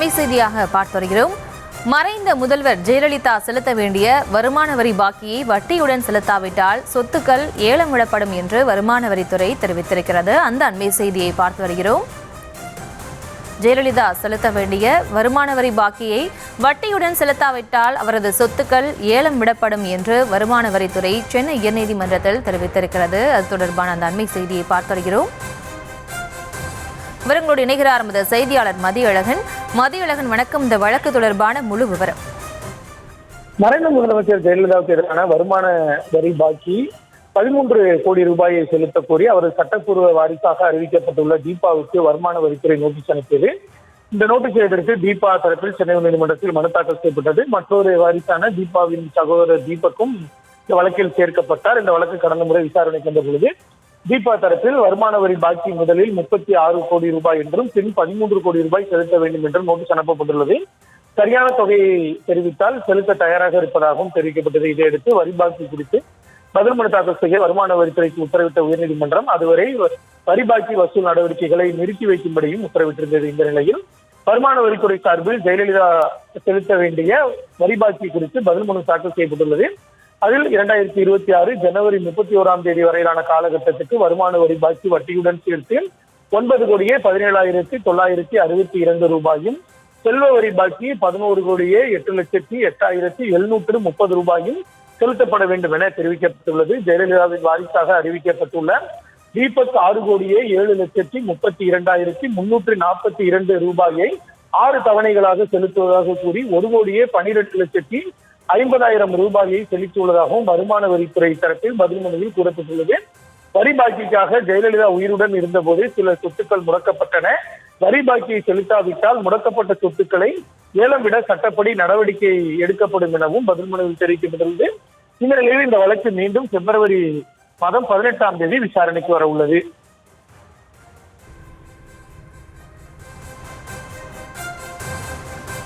அண்மை செய்தியாக பார்த்து வருகிறோம். மறைந்த முதல்வர் ஜெயலலிதா செலுத்த வேண்டிய வருமான வரி பாக்கியை வட்டியுடன் செலுத்தாவிட்டால் சொத்துக்கள் ஏலம் விடப்படும் என்று வருமான வரித்துறை தெரிவித்திருக்கிறது. அந்த அண்மை செய்தியை பார்த்து வருகிறோம். ஜெயலலிதா செலுத்த வேண்டிய வருமான வரி பாக்கியை வட்டியுடன் செலுத்தாவிட்டால் அவரது சொத்துக்கள் ஏலம் விடப்படும் என்று வருமான வரித்துறை சென்னை உயர்நீதிமன்றத்தில் தெரிவித்திருக்கிறது. அது தொடர்பான அந்த அண்மை செய்தியை பார்த்து வருகிறோம். விவரங்களோடு இணைகிறார் எமது செய்தியாளர் மதியழகன். வணக்கம். இந்த வழக்கு தொடர்பான முழு விவரம். மறைந்த முதலமைச்சர் ஜெயலலிதாவுக்கு எதிரான வருமான வரி பாக்கி 13 கோடி ரூபாயை செலுத்த கோரி அவரது சட்டப்பூர்வ வாரிசாக அறிவிக்கப்பட்டுள்ள தீபாவுக்கு வருமான வரித்துறை நோட்டீஸ் அனுப்பியது. இந்த நோட்டீஸை எதிர்த்து தீபா தரப்பில் சென்னை உயர்நீதிமன்றத்தில் மனு தாக்கல் செய்யப்பட்டது. மற்றொரு வாரிசான தீபாவின் சகோதரர் தீபக்கும் இந்த வழக்கில் சேர்க்கப்பட்டார். இந்த வழக்கு கடந்த முறை விசாரணைக்கு வந்த பொழுது தீபா தரப்பில் வருமான வரி பாக்கி முதலில் 36 கோடி ரூபாய் என்றும் பின் 13 கோடி ரூபாய் செலுத்த வேண்டும் என்றும் நோட்டீஸ் அனுப்பப்பட்டுள்ளது. சரியான தொகையை தெரிவித்தால் செலுத்த தயாராக இருப்பதாகவும் தெரிவிக்கப்பட்டது. இதையடுத்து வரி பாக்கி குறித்து பதில் மனு தாக்கல் செய்ய வருமான வரித்துறைக்கு உத்தரவிட்ட உயர்நீதிமன்றம் அதுவரை வரி பாக்கி வசூல் நடவடிக்கைகளை நிறுத்தி வைக்கும்படியும் உத்தரவிட்டிருந்தது. இந்த நிலையில் வருமான வரித்துறை சார்பில் ஜெயலலிதா செலுத்த வேண்டிய வரி பாக்கி குறித்து பதில் மனு தாக்கல் செய்யப்பட்டுள்ளது. அதில் 2026 ஜனவரி 31 வரையிலான காலகட்டத்துக்கு வருமான வரி பாக்கி வட்டியுடன் சேர்த்து 9 கோடியே 17,962 ரூபாயும், செல்வ வரி பாக்கி 11 கோடியே 8,08,730 ரூபாயும் செலுத்தப்பட வேண்டும் என தெரிவிக்கப்பட்டுள்ளது. ஜெயலலிதாவின் வாரிசாக அறிவிக்கப்பட்டுள்ள தீபக் 6 கோடியே 7,32,342 ரூபாயை 6 தவணைகளாக செலுத்துவதாக கூறி 1 கோடியே 12,50,000 ரூபாயை செலுத்தியுள்ளதாகவும் வருமான வரித்துறை தரப்பில் பதில் மனுவில் கூறப்பட்டுள்ளது. வரி பாக்கிக்காக ஜெயலலிதா உயிருடன் இருந்தபோது சில சொத்துக்கள் முடக்கப்பட்டன. வரி பாக்கியை செலுத்தாவிட்டால் முடக்கப்பட்ட சொத்துக்களை ஏலம் விட சட்டப்படி நடவடிக்கை எடுக்கப்படும் எனவும் பதில் மனுவில் தெரிவிக்கப்பட்டுள்ளது. இந்த நிலையில் இந்த வழக்கு மீண்டும் பிப்ரவரி 18 விசாரணைக்கு வர உள்ளது.